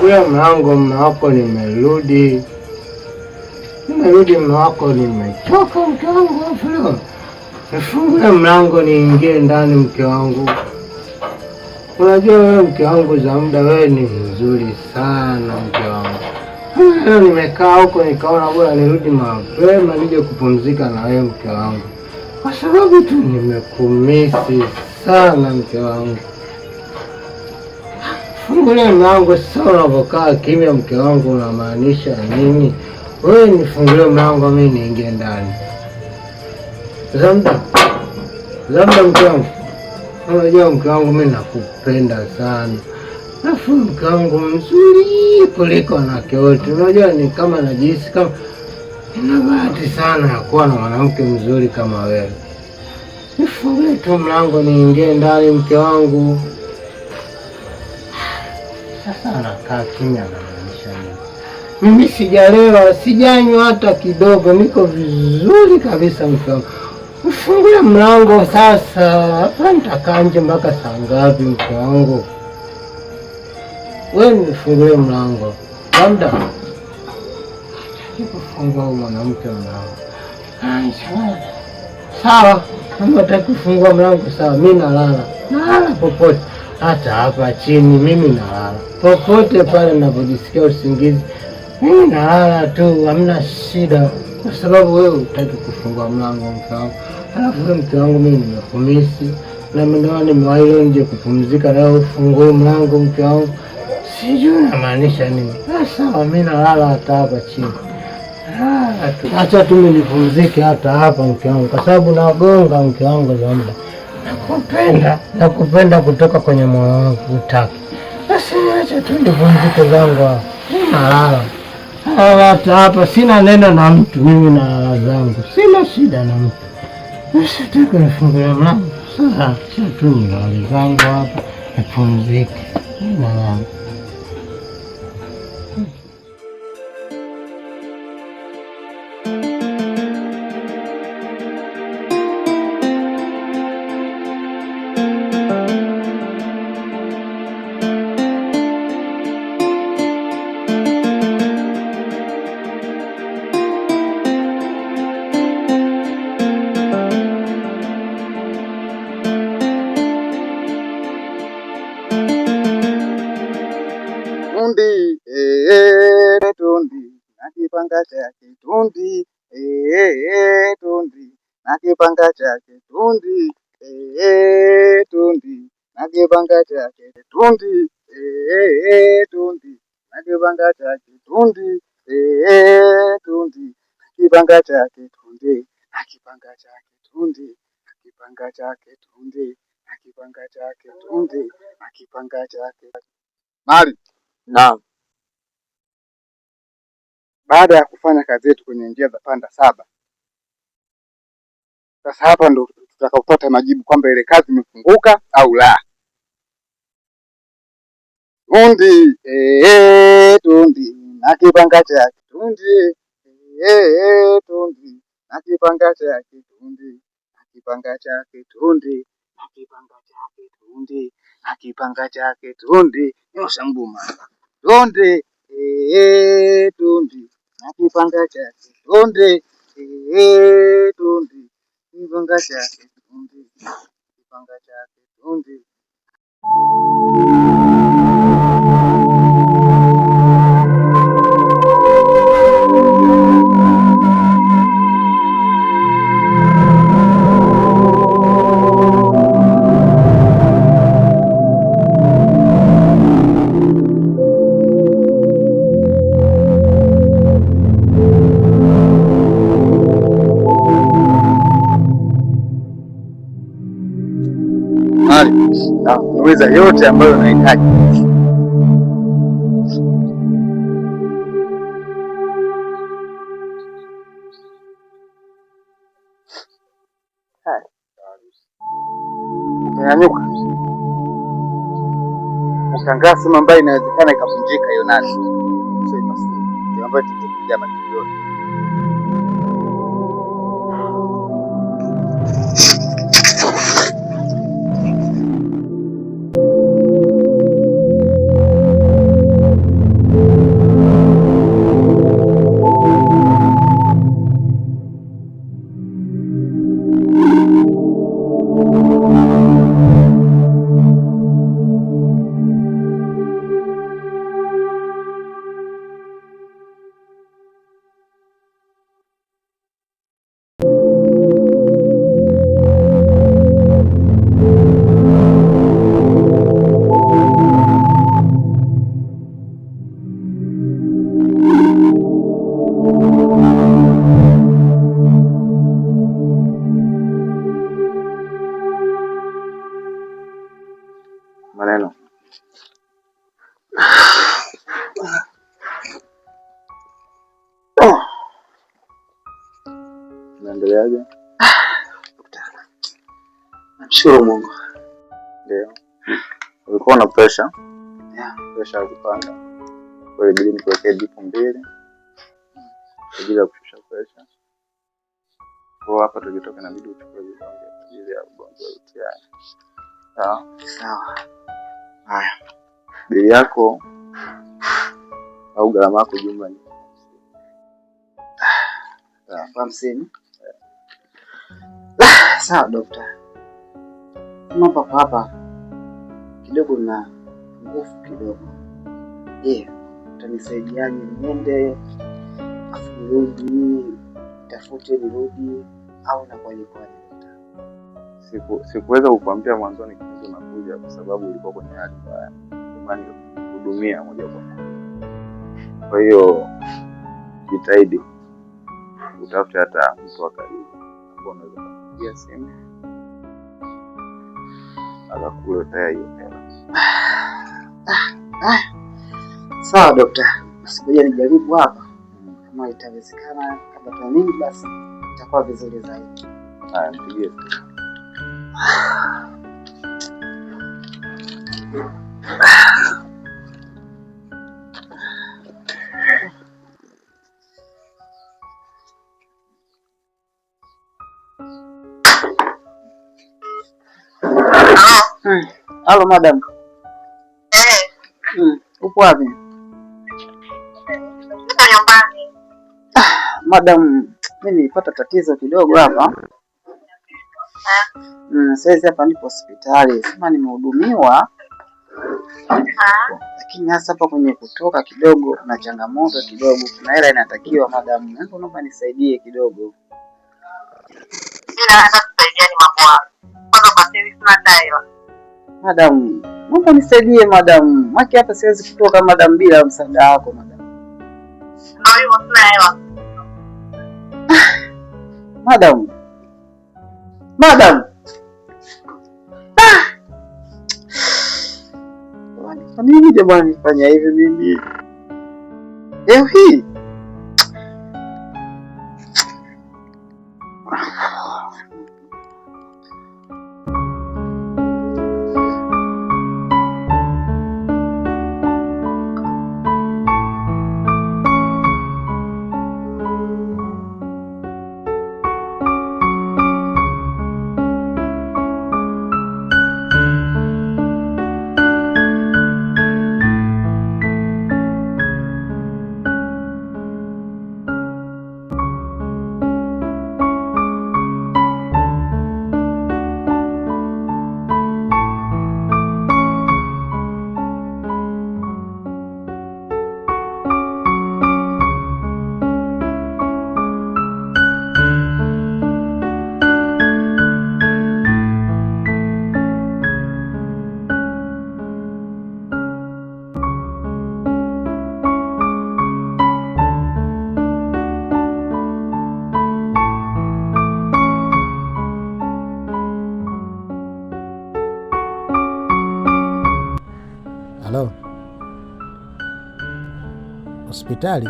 Nifungulie mlango, mume wako nimerudi. Mume wako nimechoka, mke wangu aflo. Nifungulie mlango niingie ndani, mke wangu. Unajua wewe mke wangu za muda, wewe ni mzuri sana mke wangu. Leo nimekaa huko nikaona bora nirudi mapema nije kupumzika na wewe mke wangu, kwa sababu tu nimekumisi sana mke wangu. Fungulia mlango sasa, unavokaa kimya mke wangu, unamaanisha nini? Wewe nifungulie mlango mimi niingie ndani. Zamda mke wangu. Unajua mke wangu mimi nakupenda sana. Alafu mke wangu mzuri kuliko wanawake wote. Unajua ni kama najihisi kama nina bahati sana ya kuwa na mwanamke mzuri kama wewe. Nifungulie tu mlango niingie ndani mke wangu. Sasa nakaa kimya na maanisha nini? Mimi sijalewa, sijanywa hata kidogo, niko vizuri kabisa mke wangu. Nifungulie mlango sasa. Hapa nitakaa nje mpaka saa ngapi mke wangu? Wewe nifungulie mlango. Labda nikufungua mwanamke mlango. Sawa, kama unataka kufungua mlango sawa, mimi nalala. Nalala popote. Hata hapa chini mimi nalala. Popote pale ninapojisikia usingizi, mimi nalala tu, hamna shida. Kwa sababu wewe hutaki kufungua mlango mke wangu. Alafu mke wangu mimi nimekumisi. Na mimi nimewahi nje kupumzika, leo ufungue mlango mke wangu. Sijui namaanisha nini. Sawa, mimi nalala hata hapa chini. Acha tu nipumzike hata hapa mke wangu, kwa sababu nagonga mke wangu za muda. Nakupenda kutoka kwenye moyo wangu utaki. Basi acha tu nipumzike zangu hapa. Nalala. Hata hapa sina neno na mtu, mimi nalala zangu. Sina shida na mtu. Basi nataka nifungue mlango. Sasa acha tu nilale zangu hapa nipumzike. Nalala. Tundi nakipanga chake tundi, tundi nakipanga chake tundi, tundi nakipanga chake tundi, tundi nakipanga chake tundi, tundi nakipanga chake tundi, nakipanga chake tundi, nakipanga chake tundi, nakipanga chake tundi, nakipanga chake mali. Naam. Baada ya kufanya kazi yetu kwenye njia za panda 7, sasa hapa ndo tutakapopata majibu kwamba ile kazi imefunguka au la. Tundi, tundi nakipanga chake tundi, tundi nakipanga chake tundi, nakipanga chake tundi, nakipanga chake tundi, nakipanga chake tundi, nyosha nguma tundi, tundi nakipanga chake tundi, tundi nakipanga chake tundi, nakipanga chake tundi. Naweza yote ambayo unahitaji. Umenyanyuka. Utangaa simu ambayo inawezekana ikavunjika hiyo nani. Sio basi. Ndio ambayo tutakuja matatizo. Maneno. Unaendeleaje? Namshukuru Mungu. Ndio. Ulikuwa na pressure? Yeah, pressure ya kupanda. Kwa hiyo ibidi nikuwekee drip 2 kwa ajili ya kushusha pressure. Kwa hapa tukitoka na bidii uchukue vidonge kwa ajili ya ugonjwa wa UTI. Sawa? Sawa. Haya. Bei yako au gharama yako jumla ni 50. Sawa daktari. Hapa kidogo na nguvu kidogo. Je, utanisaidiaje niende afu nirudi tafute nirudi au inakuwaje? Sikuweza kukuambia mwanzoni kipindi unakuja kwa sababu ulikuwa kwenye hali mbaya. Kwani hudumia moja kwa moja. Kwa hiyo jitahidi utafute hata mtu wa karibu ambao unaweza kupigia simu akakuletea hiyo hela. Sawa daktari. Sikuja nijaribu hapa. Kama itawezekana kabla nini basi itakuwa vizuri zaidi. Haya, mpigie. Halo madam. Upo wapi? Nyumbani. Madam, mimi nilipata tatizo kidogo hapa. Sasa hapa nipo hospitali. Sema nimehudumiwa. Lakini hasa hapa kwenye kutoka kidogo kuna changamoto kidogo. Kuna hela inatakiwa madam. Naomba nisaidie kidogo. Hata tusaidiane mambo hayo. Kwanza kwa sisi tunadaiwa. Madam, naomba nisaidie madam. Maki hapa siwezi kutoka madam bila msaada wako madam. Ndio hiyo sina hela. Madam. Madam. Kwa nini jamani nifanya hivi mimi? Leo hii. Halo. Hospitali?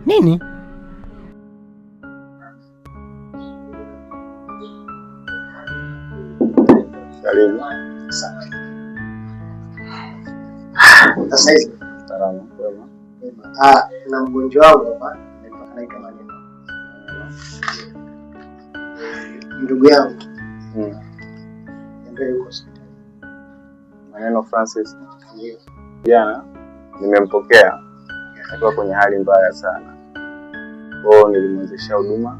Nini? Karibu. Sasa hizi Salama. Kwema. na mgonjwa wangu hapa anaitwa Maneno. Ndugu yangu. Ndio yuko hospitali. Maneno Francis. Ndio. Jana nimempokea akiwa kwenye hali mbaya sana. Kwa hiyo nilimwezesha huduma,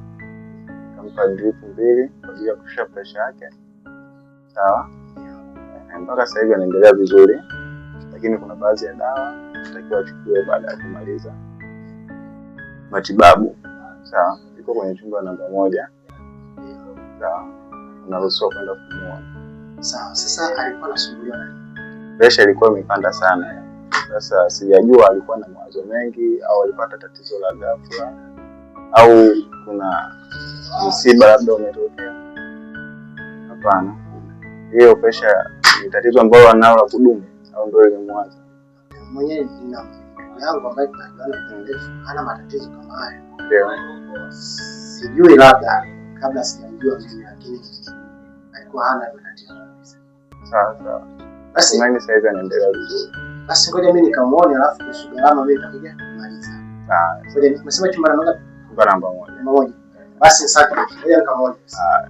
nikampa drip 2 kwa ajili ya kushusha pressure yake. Sawa? Mpaka sasa hivi anaendelea vizuri. Lakini kuna baadhi ya dawa natakiwa achukue baada ya kumaliza matibabu. Sawa? Iko kwenye chumba namba 1. Sawa? Unaruhusiwa kwenda kumwona. Sawa. Sasa alikuwa anasumbuliwa na pressure ilikuwa imepanda sana. Sasa sijajua alikuwa na mawazo mengi au alipata tatizo la ghafla au kuna msiba labda umetokea. Hapana. Hiyo pressure ni tatizo ambalo analo la kudumu au ndio ilimwacha? Mwenyewe nina yangu ambaye tunajuana ndefu hana matatizo kama hayo. Ndio. Sijui labda kabla sijamjua mimi, lakini alikuwa hana matatizo kabisa. Sawa. Basi mimi sasa hivi anaendelea vizuri. Basi ngoja mimi nikamuone, alafu kesho gharama mimi nitakuja kumaliza. Sawa. Ngoja nimesema chumba namba ngapi? Chumba namba 1. Namba 1. Basi sasa ngoja nikamuone. Sawa.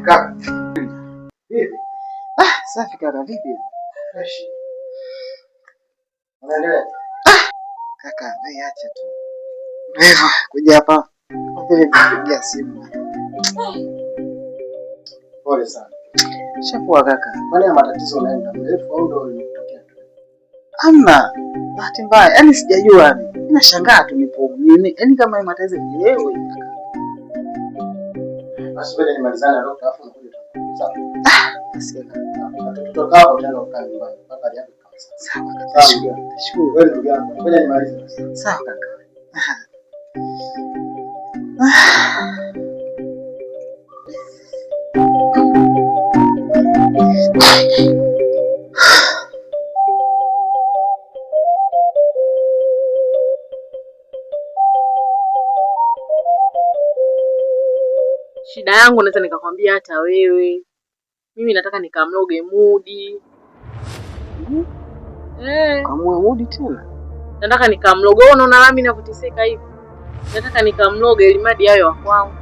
Kaka. Vipi? Safi kaka, vipi? Fresh. Unaendelea? Kaka, wewe acha tu. Wewe kuja hapa. Wewe kupigia simu. Pole sana. Shakuwa kaka. Kwani ya matatizo unaenda mrefu au ndio imetokea tu? Hamna. Bahati mbaya. Yaani sijajua ni. Ninashangaa tu nipo nini. Yaani kama ni matatizo ni leo kaka. Basi wewe nimalizane na daktari afu nakuja tu. Sawa. Basi kaka. Tutoka hapo tena ukae nyumbani. Mpaka hapo. Sawa kaka. Tashukuru. Wewe ndugu yangu. Ngoja nimalize basi. Sawa kaka. Shida yangu naweza nikakwambia hata wewe. Mimi nataka nikamloge Mudi. Kamwe Mudi tena. Nataka nikamloge. Wewe unaona mimi ninavoteseka hivi? Nataka nikamloge ili madi yayo wa kwangu.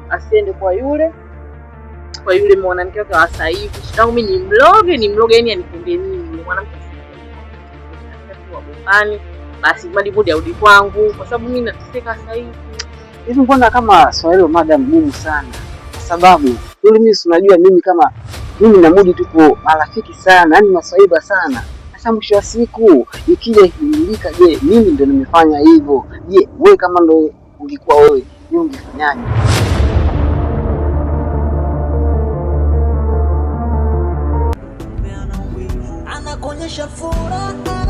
Asiende kwa yule mwanamke wake wa sasa hivi. Shida yangu mimi nimloge yani anipende nini? Mwanamke wa bopani. Basi madi Mudi arudi kwangu kwa sababu mimi nateseka sasa hivi. Hivi mbona kama swali madam gumu sana? Kwa sababu yule mimi unajua mimi kama mimi na Mudi tupo marafiki sana, yani maswaiba sana. Sasa mwisho wa siku ikija ikimilika, je, mimi ndo nimefanya hivyo? Je, wewe kama ndo ungekuwa wewe, wewe ungefanyaje? Anakuonyesha furaha